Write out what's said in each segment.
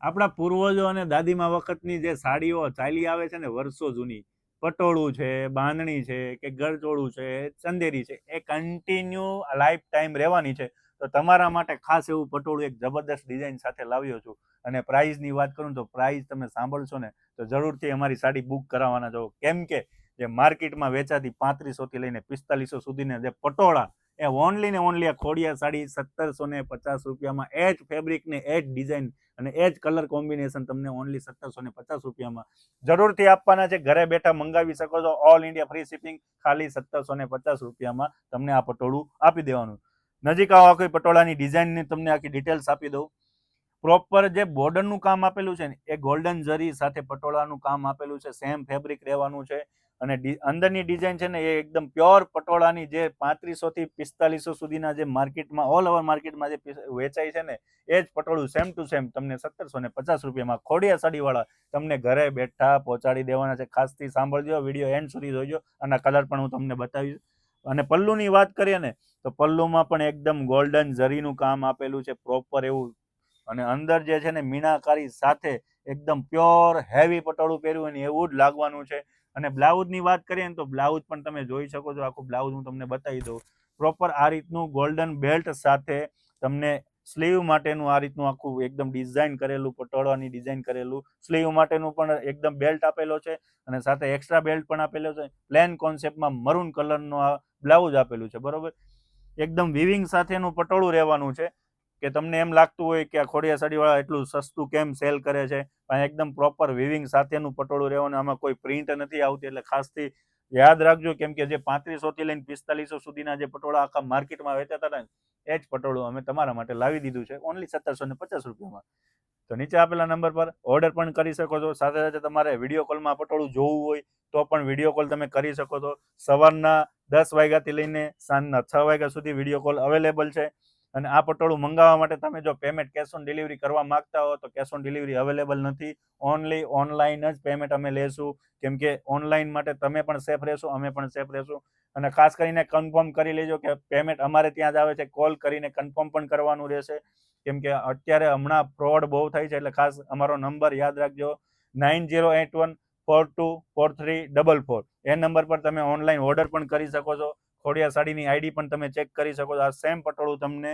આપણા પૂર્વજો અને દાદીમા વખતની જે સાડીઓ ચાલી આવે છે ને વર્ષો જૂની, પટોળું છે, બાંધણી છે કે ગરચોળું છે, ચંદેરી છે, એ કન્ટિન્યુ લાઈફ ટાઈમ રહેવાની છે. તો તમારા માટે ખાસ એવું પટોળું એક જબરદસ્ત ડિઝાઇન સાથે લાવ્યો છું. અને પ્રાઇઝની વાત કરું તો પ્રાઇઝ તમે સાંભળશો ને તો જરૂરથી અમારી સાડી બુક કરાવવાના છો. કેમ કે જે માર્કેટમાં વેચાતી 3500 થી લઈને 4500 સુધીના જે પટોળા, એ ઓનલી ને ઓનલી આ ખોડિયા સાડી 1750 રૂપિયામાં એ જ ફેબ્રિક ને એ જ ડિઝાઇન અને એ જ કલર કોમ્બિનેશન તમને ઓનલી 1750 રૂપિયામાં જરૂરથી આપવાના છે. ઘરે બેઠા મંગાવી શકો છો. ઓલ ઇન્ડિયા ફ્રી શિપિંગ, ખાલી 1750 રૂપિયામાં તમને આ પટોળું આપી દેવાનું. નજીક આવો કોઈ પટોળાની ડિઝાઇનની તમને આખી ડિટેલ્સ આપી દઉં. પ્રોપર જે બોર્ડરનું કામ આપેલું છે ને એ ગોલ્ડન જરી સાથે પટોળાનું કામ આપેલું છે. સેમ ફેબ્રિક રહેવાનું છે. અને અંદરની ડિઝાઇન છે ને એ એકદમ પ્યોર પટોળાની, જે 3500 થી 4500 સુધીના જે માર્કેટમાં ઓલ ઓવર માર્કેટમાં જે વેચાય છે ને એ જ પટોળું સેમ ટુ સેમ તમને 1750 રૂપિયામાં ખોડિયા સાડીવાળા તમને ઘરે બેઠા પહોંચાડી દેવાના છે. ખાસથી સાંભળજો, વિડીયો એન્ડ સુધી જોજો અને કલર પણ હું તમને બતાવીશ. અને પલ્લુની વાત કરીએ ને તો પલ્લુમાં પણ એકદમ ગોલ્ડન જરીનું કામ આપેલું છે પ્રોપર એવું. અને અંદર જે છે ને મીનાકારી સાથે એકદમ પ્યોર હેવી પટોળું પહેર્યું હોય એવું જ લાગવાનું છે. અને બ્લાઉઝની વાત કરીએ ને તો બ્લાઉઝ પણ તમે જોઈ શકો છો. આખું બ્લાઉઝ હું તમને બતાવી દઉં. પ્રોપર આ રીતનું ગોલ્ડન બેલ્ટ સાથે તમને સ્લીવ માટેનું આ રીતનું આખું એકદમ ડિઝાઇન કરેલું, પટોળાની ડિઝાઇન કરેલું સ્લીવ માટેનું પણ એકદમ બેલ્ટ આપેલો છે. અને સાથે એક્સ્ટ્રા બેલ્ટ પણ આપેલો છે. પ્લેન કોન્સેપ્ટમાં મરૂન કલરનું આ બ્લાઉઝ આપેલું છે, બરોબર. એકદમ વિવિંગ સાથેનું પટોળું રહેવાનું છે. કે તમને એમ લાગતું હોય કે આ ખોડિયા સાડીવાળા એટલું સસ્તું કેમ સેલ કરે છે, પણ એકદમ પ્રોપર વિવિંગ સાથેનું પટોળું રહેવાનું. આમાં કોઈ પ્રિન્ટ નથી આવતી, એટલે ખાસથી યાદ રાખજો. કેમ કે જે 3500 થી લઈને 4500 સુધીના જે પટોળા આખા માર્કેટમાં વેચાતા હતા ને એ જ પટોળું અમે તમારા માટે લાવી દીધું છે ઓનલી 1750 રૂપિયામાં. તો નીચે આપેલા નંબર પર ઓર્ડર પણ કરી શકો છો. સાથે સાથે તમારે વિડીયો કોલમાં પટોળું જોવું હોય તો પણ વિડીયો કોલ તમે કરી શકો છો. સવારના 10 વાગ્યાથી લઈને સાંજના 6 વાગ્યા સુધી વિડીયો કોલ અવેલેબલ છે. અને આ પટોળું મંગાવવા માટે તમે જો પેમેન્ટ કેશ ઓન ડિલિવરી કરવા માંગતા હો તો કેશ ઓન ડિલિવરી અવેલેબલ નથી. ઓનલી ઓનલાઈન જ પેમેન્ટ અમે લેશું. કેમ કે ઓનલાઈન માટે તમે પણ સેફ રહેશો, અમે પણ સેફ રહેશું. અને ખાસ કરીને કન્ફર્મ કરી લેજો કે પેમેન્ટ અમારે ત્યાં જ આવે છે. કોલ કરીને કન્ફર્મ પણ કરવાનું રહેશે. કેમ કે અત્યારે હમણાં ફ્રોડ બહુ થાય છે, એટલે ખાસ અમારો નંબર યાદ રાખજો, 9081424344. એ નંબર પર તમે ઓનલાઈન ઓર્ડર પણ કરી શકો છો. ખોડિયા સાડીની આઈડી પણ તમે ચેક કરી શકો છો. આ સેમ પટોળું તમને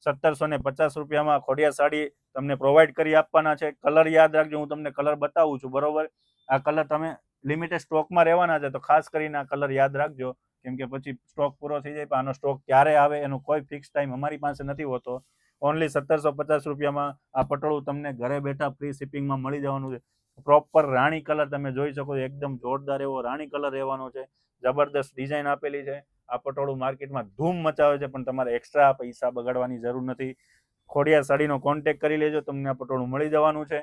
1750 રૂપિયામાં ખોડિયા સાડી તમને પ્રોવાઈડ કરી આપવાના છે. કલર યાદ રાખજો, હું તમને કલર બતાવું છું, બરોબર. આ કલર તમે લિમિટેડ સ્ટોકમાં રહેવાના છે, તો ખાસ કરીને આ કલર યાદ રાખજો. કેમ કે પછી સ્ટોક પૂરો થઈ જાય, પણ આનો સ્ટોક ક્યારે આવે એનો કોઈ ફિક્સ ટાઈમ અમારી પાસે નથી હોતો. ઓનલી 1750 રૂપિયામાં આ પટોળું તમને ઘરે બેઠા ફ્રી શિપિંગમાં મળી જવાનું છે. પ્રોપર રાણી કલર તમે જોઈ શકો છો. એકદમ જોરદાર એવો રાણી કલર રહેવાનો છે. જબરદસ્ત ડિઝાઇન આપેલી છે. આ પટોળું માર્કેટમાં ધૂમ મચાવે છે, પણ તમારે એક્સ્ટ્રા પૈસા બગાડવાની જરૂર નથી. ખોડિયા સાડીનો કોન્ટેક્ટ કરી લેજો, તમને આ પટોળું મળી જવાનું છે.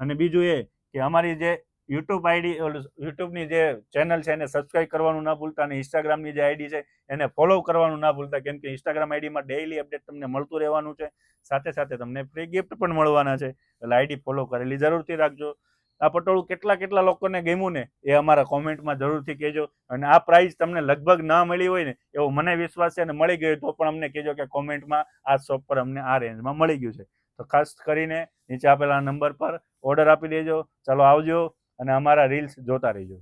અને બીજું એ કે અમારી જે યુટ્યુબની જે ચેનલ છે એને સબસ્ક્રાઇબ કરવાનું ના ભૂલતા. અને ઇન્સ્ટાગ્રામની જે આઈડી છે એને ફોલો કરવાનું ના ભૂલતા. કેમ કે ઇન્સ્ટાગ્રામ આઈડીમાં ડેઇલી અપડેટ તમને મળતું રહેવાનું છે. સાથે સાથે તમને ફ્રી ગિફ્ટ પણ મળવાના છે. એટલે આઈડી ફોલો કરેલી જરૂરથી રાખજો. આ પટોળું કેટલા લોકોને ગમ્યું ને એ અમારા કોમેન્ટમાં જરૂરથી કહેજો. અને આ પ્રાઇસ તમને લગભગ ના મળી હોય ને એવો મને વિશ્વાસ છે, અને મળી ગયું તો પણ અમને કહેજો કે કોમેન્ટમાં આ શોપ પર અમને આ રેન્જમાં મળી ગયું છે. તો ખાસ કરીને નીચે આપેલા નંબર પર ઓર્ડર આપી દેજો. ચાલો આવજો અને અમારા રીલ્સ જોતા રહેજો.